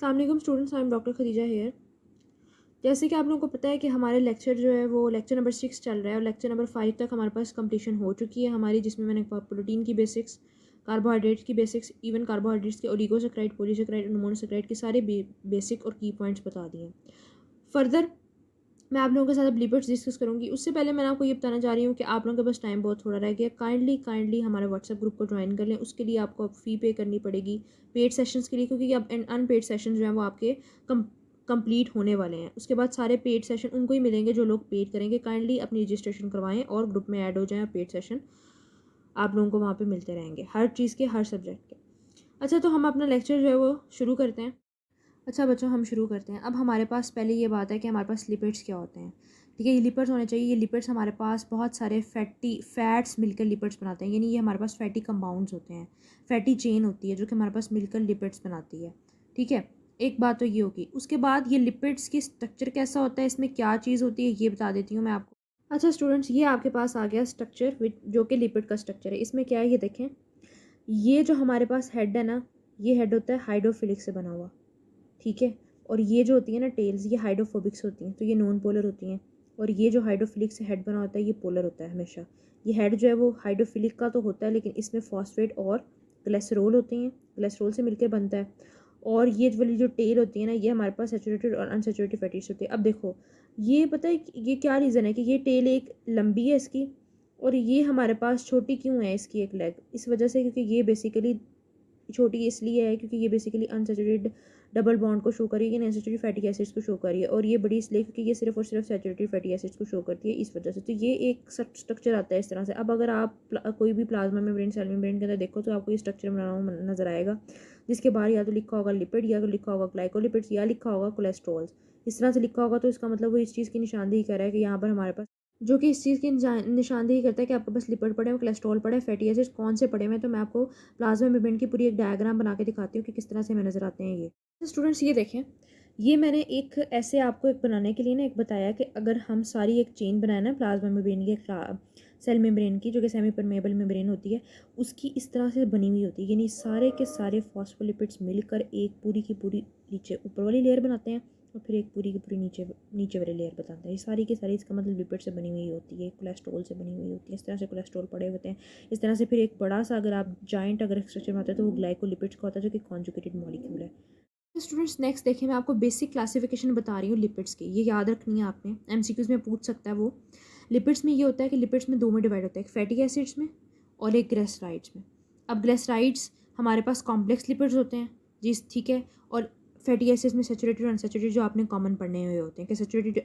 अस्सलाम वालेकुम students, I am doctor Khadija here. जैसे कि आप लोगों को पता है कि हमारे लेक्चर जो है वो लेक्चर नंबर 6 चल रहा है और लेक्चर नंबर 5 तक हमारे पास कंप्लीशन हो चुकी है हमारी, जिसमें मैंने प्रोटीन की बेसिक्स, कार्बोहाइड्रेट्स की बेसिक्स, इवन कार्बोहाइड्रेट्स के ओलिगोसेक्राइड, पॉलीसेक्राइड और मोनोसेक्राइड के सारे बेसिक और की पॉइंट्स बता दिए हैं। फर्दर मैं आप लोगों के साथ अब लिपिड्स डिस्कस करूंगी। उससे पहले मैं आपको ये बताना चाह रही हूँ कि आप लोगों के पास टाइम बहुत थोड़ा रह गया। काइंडली हमारे व्हाट्सएप ग्रुप को ज्वाइन कर लें। उसके लिए आपको अब फ़ी पे करनी पड़ेगी पेड सेशंस के लिए, क्योंकि अब अनपेड सेशन जो हैं वो आपके कंप्लीट होने वाले हैं। उसके बाद सारे पेड सेशन उनको ही मिलेंगे जो लोग पेड करेंगे। काइंडली अपनी रजिस्ट्रेशन करवाएं और ग्रुप में ऐड हो जाएं। पेड सेशन आप लोगों को वहाँ पे मिलते रहेंगे, हर चीज़ के, हर सब्जेक्ट के। अच्छा, तो हम अपना लेक्चर जो है वो शुरू करते हैं। अच्छा बच्चों, हम शुरू करते हैं। अब हमारे पास पहले ये बात है कि हमारे पास लिपिड्स क्या होते हैं। ठीक है, ये लिपिड्स होने चाहिए। ये लिपिड्स हमारे पास बहुत सारे फैट्स मिलकर लिपिड्स बनाते हैं, यानी ये हमारे पास फैटी कंपाउंड्स होते हैं, फैटी चेन होती है जो कि हमारे पास मिलकर लिपिड्स बनाती है। ठीक है, एक बात तो ये होगी। उसके बाद ये लिपिड्स की स्ट्रक्चर कैसा होता है, इसमें क्या चीज़ होती है, ये बता देती हूँ मैं आपको। अच्छा स्टूडेंट्स, ये आपके पास आ गया स्ट्रक्चर जो कि लिपिड का स्ट्रक्चर है। इसमें क्या है ये देखें। ये जो हमारे पास हेड है ना, ये हेड होता है हाइड्रोफिलिक से बना हुआ। ठीक है, और ये जो होती है ना टेल्स, ये हाइड्रोफोबिक्स होती हैं, तो ये नॉन पोलर होती हैं। और ये जो हाइड्रोफिलिक से हेड बना होता है ये पोलर होता है हमेशा। ये हेड जो है वो हाइड्रोफिलिक का तो होता है, लेकिन इसमें फॉस्फेट और ग्लिसरॉल होते हैं, ग्लिसरॉल से मिलकर बनता है। और ये वाली जो टेल होती है ना, ये हमारे पास सैचुरेटेड और अनसैचुरेटेड फैटी एसिड्स होती है। अब देखो, ये पता है ये क्या रीज़न है कि ये टेल एक लंबी है इसकी, और ये हमारे पास छोटी क्यों है इसकी एक लेग, इस वजह से क्योंकि ये बेसिकली छोटी इसलिए है क्योंकि ये बेसिकली अनसैचुरेटेड डबल बॉन्ड को शो करी है, अनसैचुरेटेड फैटी एसिड्स को शो करी है। और ये बड़ी इसलिए क्योंकि ये सिर्फ और सिर्फ सैचुरेटेड फैटी एसिड्स को शो करती है, इस वजह से। तो ये एक स्ट्रक्चर आता है इस तरह से। अब अगर आप कोई भी प्लाज्मा मेम्ब्रेन, सेल मेम्ब्रेन के अंदर देखो तो आपको ये स्ट्रक्चर बना हुआ नजर आएगा, जिसके बाहर या तो लिखा होगा लिपिड, या तो लिखा होगा ग्लाइकोलिपिड्स, या लिखा होगा कोलेस्ट्रॉल्स। इस तरह से लिखा होगा तो इसका मतलब वो इस चीज़ की निशानदेही कर रहा है कि यहाँ पर हमारे पास, जो कि इस चीज़ की निशानदेही करता है कि आपके पास लिपिड पड़े हैं, कोलेस्ट्रॉल पड़े हैं, फैटी एसिड्स कौन से पड़े हुए हैं। तो मैं आपको प्लाज्मा मेम्ब्रेन की पूरी एक डायग्राम बना के दिखाती हूँ कि किस तरह से हमें नज़र आते हैं ये। तो स्टूडेंट्स ये देखें, ये मैंने एक ऐसे आपको एक बनाने के लिए ना एक बताया कि अगर हम सारी एक चेन बनाए ना प्लाज्मा मेम्ब्रेन की, सेल मेम्ब्रेन की, जो कि सेमी परमेबल मेम्ब्रेन होती है, उसकी इस तरह से बनी हुई होती है, यानी सारे के सारे फॉस्फोलिपिड्स मिलकर एक पूरी की पूरी नीचे ऊपर वाली लेयर बनाते हैं, और फिर एक पूरी की पूरी नीचे नीचे वाली लेयर बताता है। ये सारी की सारी इसका मतलब लिपिड से बनी हुई होती है, कोलेस्ट्रॉल से बनी हुई होती है। इस तरह से कोलेस्ट्रॉल पड़े होते हैं। इस तरह से फिर एक बड़ा सा अगर आप जॉइंट अगर स्ट्रक्चर बनाते हैं तो वो ग्लाइकोलिपिड्स का होता है, जो कि कॉन्जुगेटेड मॉलिक्यूल है। स्टूडेंट्स नेक्स्ट देखिए, मैं आपको बेसिक क्लासिफिकेशन बता रही हूँ लिपिड्स की, ये याद रखनी है आपने, एमसीक्यूज में पूछ सकता है वो। लिपिड्स में ये होता है कि लिपिड्स में दो में डिवाइड होता है, एक फैटी एसिड्स में और एक ग्लिसराइड्स में। अब ग्लिसराइड्स हमारे पास कॉम्प्लेक्स लिपिड्स होते हैं जी, ठीक है। और फैटी एसिड्स में सैचुरेटेड और अनसैचुरेटेड, जो आपने कॉमन पढ़ने हुए होते हैं कि सैचुरेटेड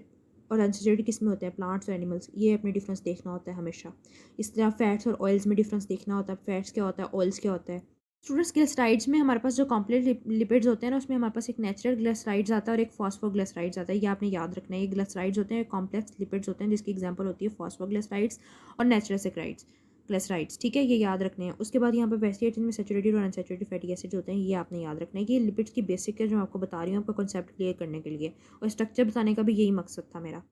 और अनसैचुरेटेड किस में होते हैं, प्लांट्स और एनिमल्स। ये अपने डिफरेंस देखना होता है हमेशा। इस तरह फैट्स और ऑयल्स में डिफरेंस देखना होता है, फैट्स क्या होता है, ऑयल्स क्या होता है। स्टूडेंट्स ग्लिसराइड्स में हमारे पास जो कॉम्प्लेक्स लिपिड्स होते हैं ना, उसमें हमारे पास एक नेचुरल ग्लिसराइड्स आता है और एक फॉस्फोग्लिसराइड्स आता है। ये आपने याद रखना है। ये ग्लिसराइड्स होते हैं, कॉम्प्लेक्स लिपिड्स होते हैं, जिसकी एग्जांपल होती है फॉस्फोग्लिसराइड्स और नेचुरल सेक्राइड्स ग्लिसराइड्स। ठीक है, ये याद रखने हैं। उसके बाद यहाँ पर वैसे एसिड में सैचुरेटेड और अनसैचुरेटेड फैटी एसिड्स होते हैं, ये आपने याद रखना है। कि ये लिपिड्स की बेसिक है जो आपको बता रही हूँ, आपका कॉन्सेप्ट क्लियर करने के लिए, और स्ट्रक्चर बताने का भी यही मकसद था मेरा।